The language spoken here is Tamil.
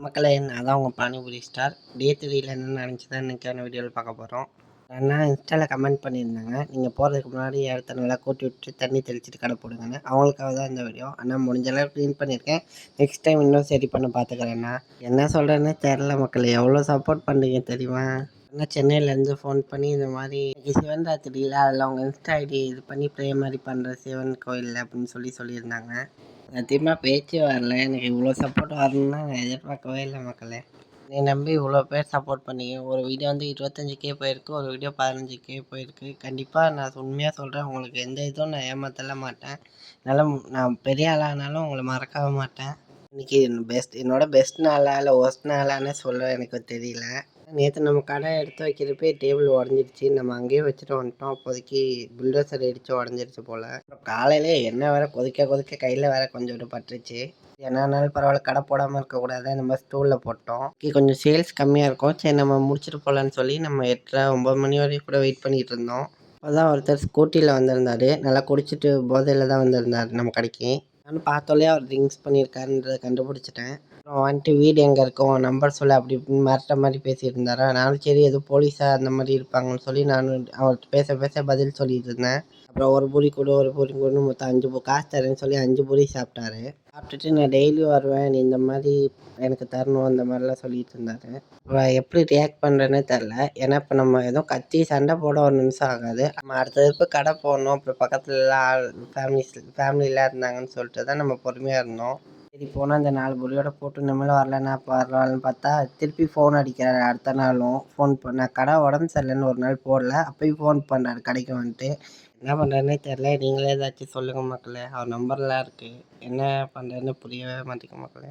மக்களே, நான் தான் உங்க பானிபூரி ஸ்டார். டே 3ல என்ன நடந்துச்சுன்னு இன்னைக்கான வீடியோவில் பார்க்க போகிறோம். நான் இன்ஸ்டாவில் கமெண்ட் பண்ணியிருந்தேங்க, நீங்கள் போகிறதுக்கு முன்னாடி இடத்த நல்லா கூட்டி விட்டு தண்ணி தெளிச்சிட்டு கடை போடுங்கன்னு. அவங்களுக்காக தான் இந்த வீடியோ. ஆனால் முடிஞ்ச அளவு க்ளீன் பண்ணியிருக்கேன். நெக்ஸ்ட் டைம் இன்னும் சரி பண்ண பார்த்துக்கிறேன்னா. என்ன சொல்கிறேன்னு தெரில மக்களே, எவ்வளோ சப்போர்ட் பண்ணுறீங்க தெரியுமா? ஆனால் சென்னையிலேருந்து ஃபோன் பண்ணி இந்த மாதிரி சிவன் ராத்திரியில் அதில் அவங்க இன்ஸ்டா ஐடி இது பண்ணி ப்ரே மாதிரி பண்ணுற சிவன் கோயில் அப்படின்னு சொல்லியிருந்தாங்க. சத்தியமாக பேச்சே வரல. எனக்கு இவ்வளோ சப்போர்ட் வரணும்னா நான் எதிர்பார்க்கவே இல்லை மக்களே. என்னை நம்பி இவ்வளோ பேர் சப்போர்ட் பண்ணீங்க. ஒரு வீடியோ வந்து 25K போயிருக்கு, ஒரு வீடியோ 15K போயிருக்கு. கண்டிப்பாக நான் உண்மையாக சொல்கிறேன், உங்களுக்கு எந்த இதுவும் நான் ஏமாற்றல மாட்டேன். நான் பெரிய ஆளானாலும் உங்களை மறக்கவே மாட்டேன். இன்றைக்கி என்னோட பெஸ்ட் நாளா இல்லை ஒர்ஸ்ட் நாளான்னு சொல்ல எனக்கு தெரியல. நேற்று நம்ம கடை எடுத்து வைக்கிறப்பே டேபிள் உடஞ்சிருச்சு. நம்ம அங்கேயே வச்சுட்டு வந்துட்டோம். அப்போதைக்கு புல்டோசர் அடித்து உடஞ்சிருச்சு போல். காலையிலே எண்ணெய் வேறு கொதிக்க கையில் வேறு கொஞ்சம் பட்டுருச்சு. என்னன்னாலும் பரவாயில்ல, கடை போடாமல் இருக்கக்கூடாது. நம்ம ஸ்டூலில் போட்டோம். கொஞ்சம் சேல்ஸ் கம்மியாக இருக்கும். சரி நம்ம முடிச்சுட்டு போகலான்னு சொல்லி நம்ம 8:30-9 மணி வரைக்கும் கூட வெயிட் பண்ணிகிட்டு இருந்தோம். அப்போதான் ஒருத்தர் ஸ்கூட்டியில் வந்திருந்தார். நல்லா குடிச்சிட்டு போதையில் தான் வந்திருந்தார் நம்ம கடைக்கு. நானும் பார்த்தோன்னே அவர் ட்ரிங்க்ஸ் பண்ணியிருக்காருன்றதை கண்டுபிடிச்சிட்டேன். அப்புறம் வந்துட்டு வீடு எங்கே இருக்கும், நம்பர் சொல்லு அப்படி இப்படின்னு மிரட்ட மாதிரி பேசிகிட்டு இருந்தாரா. நானும் சரி எதுவும் போலீஸாக அந்த மாதிரி இருப்பாங்கன்னு சொல்லி நானும் அவர்கிட்ட பேச பதில் சொல்லிட்டு இருந்தேன். அப்புறம் ஒரு பூரி கொடு மொத்தம் 5 காசு தரேன்னு சொல்லி 5 பூரி சாப்பிட்டாரு. சாப்பிட்டுட்டு நான் டெய்லியும் வருவேன், நீ இந்த மாதிரி எனக்கு தரணும் அந்த மாதிரிலாம் சொல்லிட்டு இருந்தாரு. எப்படி ரியாக்ட் பண்ணுறேன்னே தெரில. ஏன்னா இப்போ நம்ம எதுவும் கத்தி சண்டை போட ஒரு நிமிஷம் ஆகாது. நம்ம அடுத்த இப்போ கடை போடணும். அப்புறம் பக்கத்துலலாம் ஃபேமிலிலாம் இருந்தாங்கன்னு சொல்லிட்டு தான் நம்ம பொறுமையாக இருந்தோம். சரி போனால் இந்த 4 பூரியோட போட்டு இனிமேல் வரலன்னா பரவாயில்லன்னு பார்த்தா திருப்பி ஃபோன் அடிக்கிறாரு. அடுத்த நாளும் ஃபோன் பண்ண கடை உடம்பு சரியில்லைன்னு ஒரு நாள் போடல, அப்போயும் ஃபோன் பண்ணுறாரு கடைக்கு வந்துட்டு. என்ன பண்ணுறதுனே தெரில. நீங்களே ஏதாச்சும் சொல்லுங்கள் மக்களே. அவர் நம்பர்லாம் இருக்குது. என்ன பண்ணுறதுன்னு புரியவே மாட்டேங்குது மக்களே.